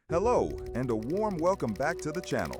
Hello, and a warm welcome back to the channel.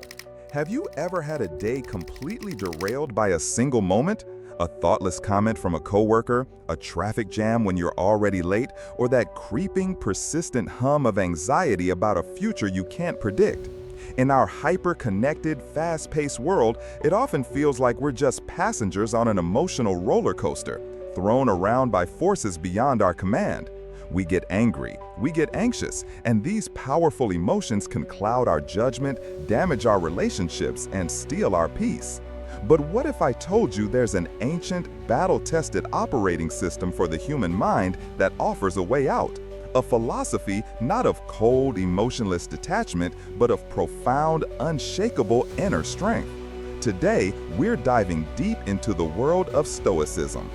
Have you ever had a day completely derailed by a single moment? A thoughtless comment from a coworker, a traffic jam when you're already late, or that creeping, persistent hum of anxiety about a future you can't predict? In our hyper-connected, fast-paced world, it often feels like we're just passengers on an emotional roller coaster, thrown around by forces beyond our command. We get angry, we get anxious, and these powerful emotions can cloud our judgment, damage our relationships, and steal our peace. But what if I told you there's an ancient, battle-tested operating system for the human mind that offers a way out? A philosophy not of cold, emotionless detachment, but of profound, unshakable inner strength. Today, we're diving deep into the world of Stoicism.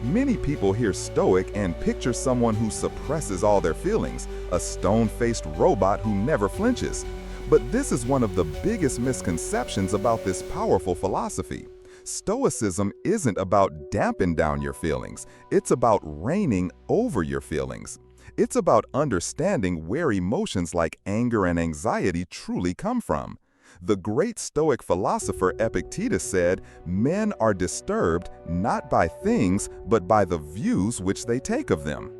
Many people hear Stoic and picture someone who suppresses all their feelings, a stone-faced robot who never flinches. But this is one of the biggest misconceptions about this powerful philosophy. Stoicism isn't about damping down your feelings, it's about reigning over your feelings. It's about understanding where emotions like anger and anxiety truly come from. The great Stoic philosopher Epictetus said, "Men are disturbed not by things, but by the views which they take of them."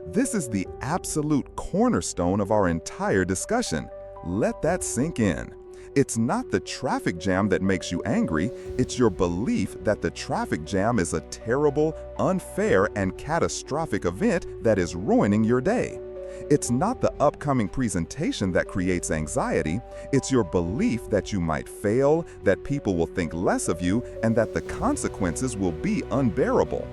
This is the absolute cornerstone of our entire discussion. Let that sink in. It's not the traffic jam that makes you angry, it's your belief that the traffic jam is a terrible, unfair, and catastrophic event that is ruining your day. It's not the upcoming presentation that creates anxiety, it's your belief that you might fail, that people will think less of you, and that the consequences will be unbearable.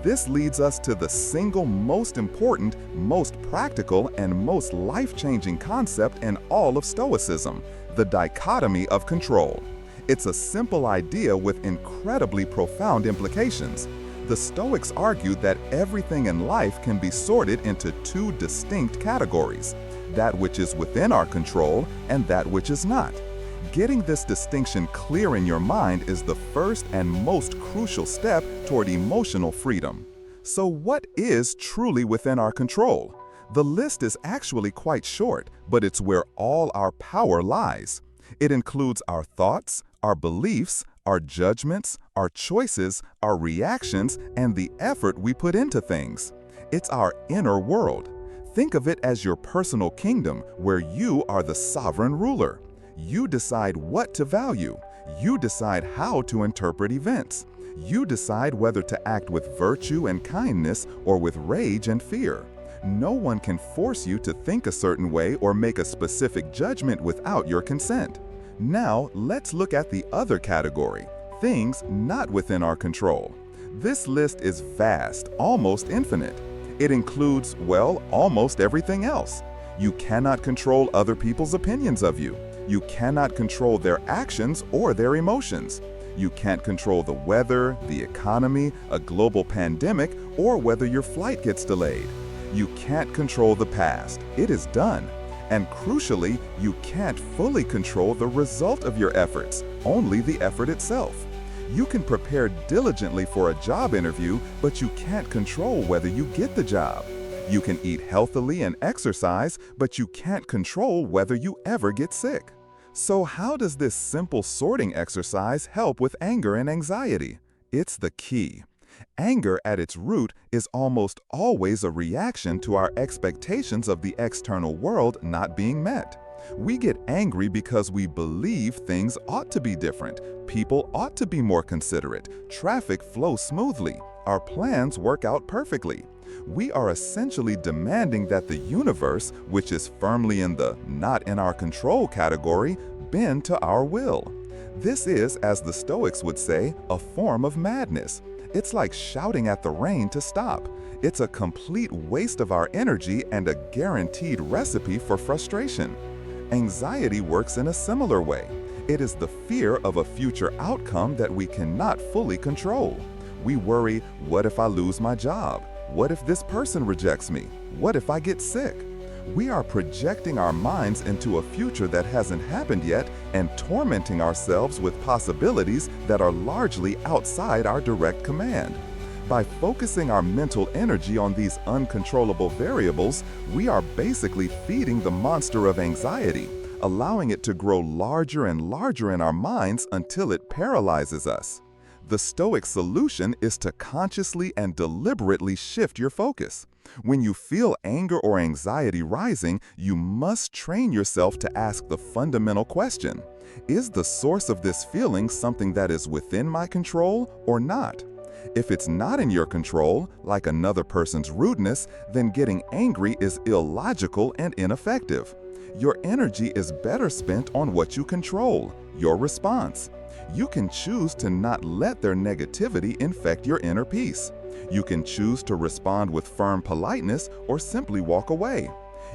This leads us to the single most important, most practical, and most life-changing concept in all of Stoicism, the dichotomy of control. It's a simple idea with incredibly profound implications. The Stoics argued that everything in life can be sorted into two distinct categories, that which is within our control and that which is not. Getting this distinction clear in your mind is the first and most crucial step toward emotional freedom. So what is truly within our control? The list is actually quite short, but it's where all our power lies. It includes our thoughts, our beliefs, our judgments, our choices, our reactions, and the effort we put into things. It's our inner world. Think of it as your personal kingdom where you are the sovereign ruler. You decide what to value. You decide how to interpret events. You decide whether to act with virtue and kindness or with rage and fear. No one can force you to think a certain way or make a specific judgment without your consent. Now, let's look at the other category, things not within our control. This list is vast, almost infinite. It includes, well, almost everything else. You cannot control other people's opinions of you. You cannot control their actions or their emotions. You can't control the weather, the economy, a global pandemic, or whether your flight gets delayed. You can't control the past. It is done. And crucially, you can't fully control the result of your efforts, only the effort itself. You can prepare diligently for a job interview, but you can't control whether you get the job. You can eat healthily and exercise, but you can't control whether you ever get sick. So how does this simple sorting exercise help with anger and anxiety? It's the key. Anger at its root is almost always a reaction to our expectations of the external world not being met. We get angry because we believe things ought to be different, people ought to be more considerate, traffic flows smoothly, our plans work out perfectly. We are essentially demanding that the universe, which is firmly in the not in our control category, bend to our will. This is, as the Stoics would say, a form of madness. It's like shouting at the rain to stop. It's a complete waste of our energy and a guaranteed recipe for frustration. Anxiety works in a similar way. It is the fear of a future outcome that we cannot fully control. We worry, what if I lose my job? What if this person rejects me? What if I get sick? We are projecting our minds into a future that hasn't happened yet and tormenting ourselves with possibilities that are largely outside our direct command. By focusing our mental energy on these uncontrollable variables, we are basically feeding the monster of anxiety, allowing it to grow larger and larger in our minds until it paralyzes us. The Stoic solution is to consciously and deliberately shift your focus. When you feel anger or anxiety rising, you must train yourself to ask the fundamental question: is the source of this feeling something that is within my control or not? If it's not in your control, like another person's rudeness, then getting angry is illogical and ineffective. Your energy is better spent on what you control, your response. You can choose to not let their negativity infect your inner peace. You can choose to respond with firm politeness or simply walk away.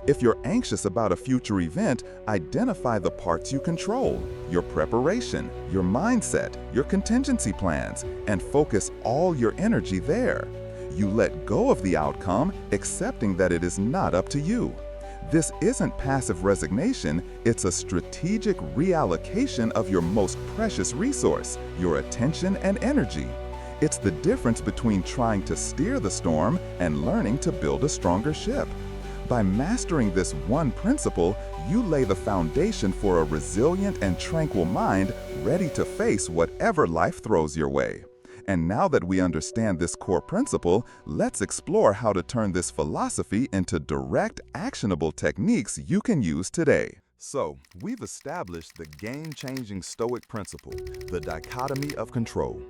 If you're anxious about a future event, identify the parts you control, your preparation, your mindset, your contingency plans, and focus all your energy there. You let go of the outcome, accepting that it is not up to you. This isn't passive resignation, it's a strategic reallocation of your most precious resource, your attention and energy. It's the difference between trying to steer the storm and learning to build a stronger ship. By mastering this one principle, you lay the foundation for a resilient and tranquil mind ready to face whatever life throws your way. And now that we understand this core principle, let's explore how to turn this philosophy into direct, actionable techniques you can use today. So, we've established the game-changing Stoic principle, the dichotomy of control.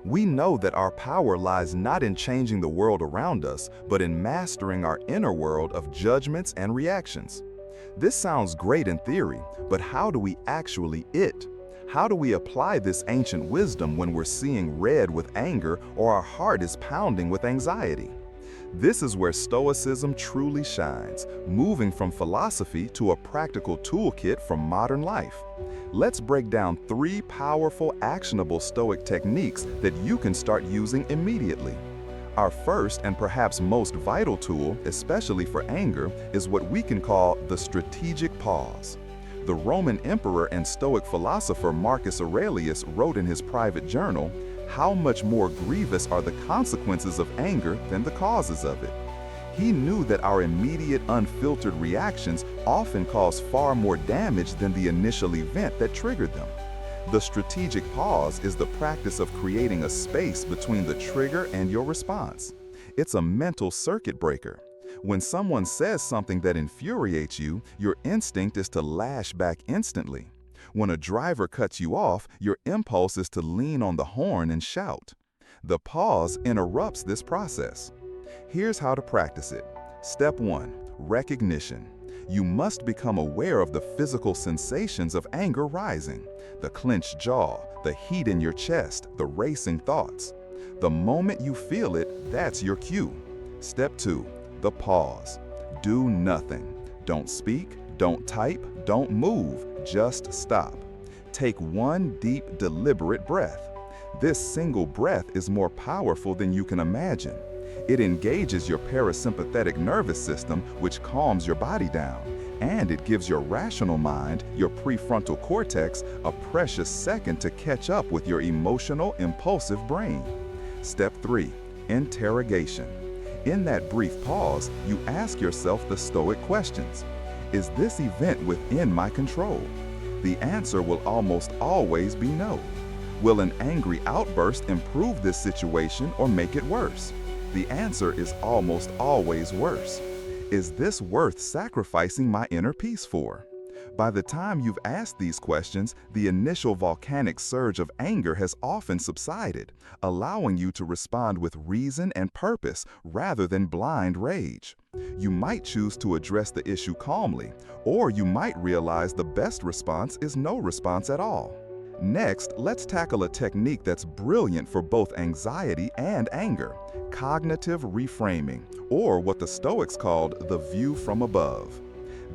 We know that our power lies not in changing the world around us, but in mastering our inner world of judgments and reactions. This sounds great in theory, but how do we actually it? How do we apply this ancient wisdom when we're seeing red with anger or our heart is pounding with anxiety? This is where Stoicism truly shines, moving from philosophy to a practical toolkit from modern life. Let's break down 3 powerful, actionable Stoic techniques that you can start using immediately. Our first and perhaps most vital tool, especially for anger, is what we can call the strategic pause. The Roman emperor and Stoic philosopher Marcus Aurelius wrote in his private journal, "How much more grievous are the consequences of anger than the causes of it." He knew that our immediate, unfiltered reactions often cause far more damage than the initial event that triggered them. The strategic pause is the practice of creating a space between the trigger and your response. It's a mental circuit breaker. When someone says something that infuriates you, your instinct is to lash back instantly. When a driver cuts you off, your impulse is to lean on the horn and shout. The pause interrupts this process. Here's how to practice it. Step 1. Recognition. You must become aware of the physical sensations of anger rising. The clenched jaw, the heat in your chest, the racing thoughts. The moment you feel it, that's your cue. Step 2. The pause. Do nothing. Don't speak, don't type, don't move, just stop. Take one deep, deliberate breath. This single breath is more powerful than you can imagine. It engages your parasympathetic nervous system, which calms your body down, and it gives your rational mind, your prefrontal cortex, a precious second to catch up with your emotional, impulsive brain. Step 3. Interrogation. In that brief pause, you ask yourself the Stoic questions. Is this event within my control? The answer will almost always be no. Will an angry outburst improve this situation or make it worse? The answer is almost always worse. Is this worth sacrificing my inner peace for? By the time you've asked these questions, the initial volcanic surge of anger has often subsided, allowing you to respond with reason and purpose rather than blind rage. You might choose to address the issue calmly, or you might realize the best response is no response at all. Next, let's tackle a technique that's brilliant for both anxiety and anger: cognitive reframing, or what the Stoics called the view from above.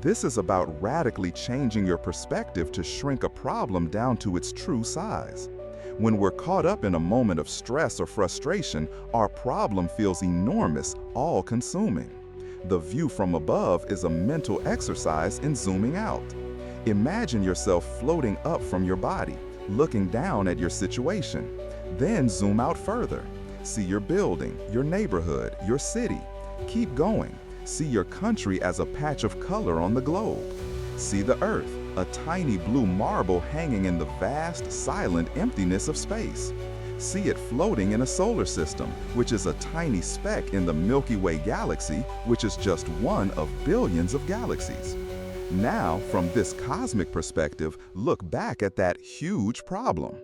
This is about radically changing your perspective to shrink a problem down to its true size. When we're caught up in a moment of stress or frustration, our problem feels enormous, all-consuming. The view from above is a mental exercise in zooming out. Imagine yourself floating up from your body, looking down at your situation. Then zoom out further. See your building, your neighborhood, your city. Keep going. See your country as a patch of color on the globe. See the earth, a tiny blue marble hanging in the vast, silent emptiness of space. See it floating in a solar system, which is a tiny speck in the Milky Way galaxy, which is just one of billions of galaxies. Now, from this cosmic perspective, look back at that huge problem.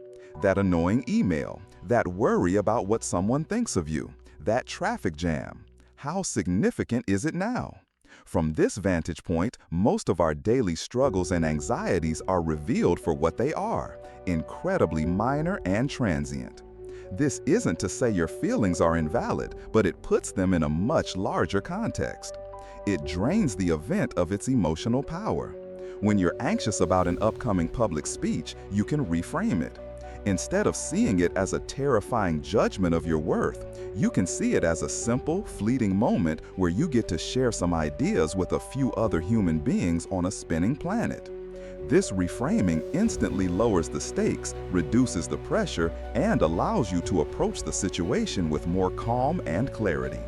That annoying email, that worry about what someone thinks of you, that traffic jam. How significant is it now? From this vantage point, most of our daily struggles and anxieties are revealed for what they are, incredibly minor and transient. This isn't to say your feelings are invalid, but it puts them in a much larger context. It drains the event of its emotional power. When you're anxious about an upcoming public speech, you can reframe it. Instead of seeing it as a terrifying judgment of your worth, you can see it as a simple, fleeting moment where you get to share some ideas with a few other human beings on a spinning planet. This reframing instantly lowers the stakes, reduces the pressure, and allows you to approach the situation with more calm and clarity.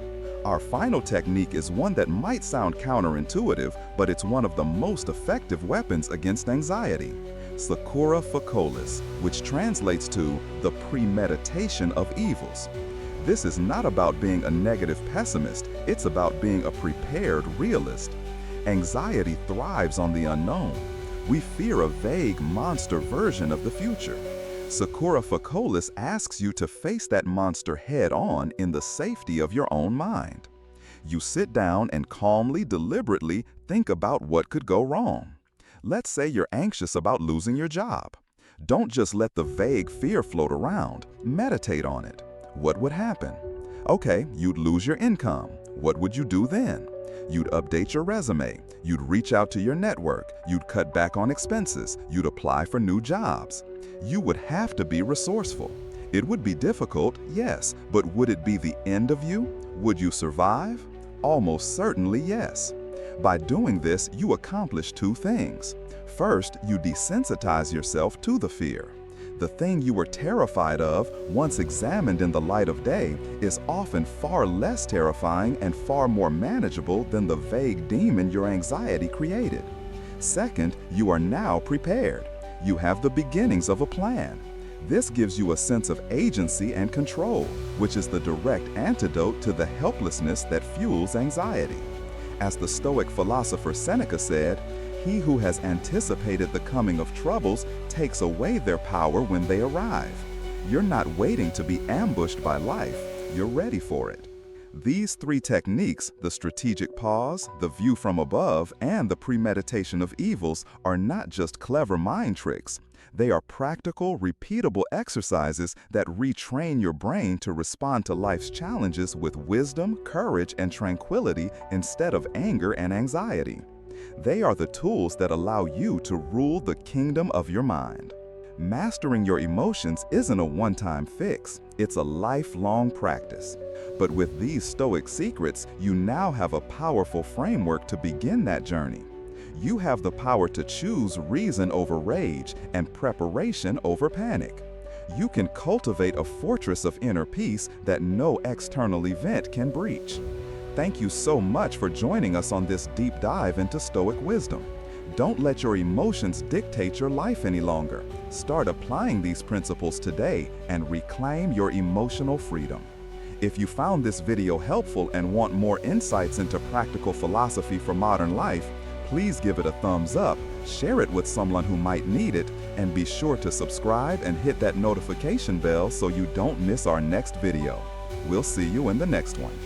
Our final technique is one that might sound counterintuitive, but it's one of the most effective weapons against anxiety. Sakura Facolis, which translates to the premeditation of evils. This is not about being a negative pessimist, it's about being a prepared realist. Anxiety thrives on the unknown. We fear a vague monster version of the future. Sakura Facolis asks you to face that monster head-on in the safety of your own mind. You sit down and calmly, deliberately think about what could go wrong. Let's say you're anxious about losing your job. Don't just let the vague fear float around. Meditate on it. What would happen? Okay, you'd lose your income. What would you do then? You'd update your resume. You'd reach out to your network. You'd cut back on expenses. You'd apply for new jobs. You would have to be resourceful. It would be difficult, yes, but would it be the end of you? Would you survive? Almost certainly yes. By doing this, you accomplish two things. First, you desensitize yourself to the fear. The thing you were terrified of, once examined in the light of day, is often far less terrifying and far more manageable than the vague demon your anxiety created. Second, you are now prepared. You have the beginnings of a plan. This gives you a sense of agency and control, which is the direct antidote to the helplessness that fuels anxiety. As the Stoic philosopher Seneca said, "He who has anticipated the coming of troubles takes away their power when they arrive." You're not waiting to be ambushed by life, you're ready for it. These three techniques, the strategic pause, the view from above, and the premeditation of evils, are not just clever mind tricks. They are practical, repeatable exercises that retrain your brain to respond to life's challenges with wisdom, courage, and tranquility instead of anger and anxiety. They are the tools that allow you to rule the kingdom of your mind. Mastering your emotions isn't a one-time fix, it's a lifelong practice. But with these Stoic secrets, you now have a powerful framework to begin that journey. You have the power to choose reason over rage and preparation over panic. You can cultivate a fortress of inner peace that no external event can breach. Thank you so much for joining us on this deep dive into Stoic wisdom. Don't let your emotions dictate your life any longer. Start applying these principles today and reclaim your emotional freedom. If you found this video helpful and want more insights into practical philosophy for modern life, please give it a thumbs up, share it with someone who might need it, and be sure to subscribe and hit that notification bell so you don't miss our next video. We'll see you in the next one.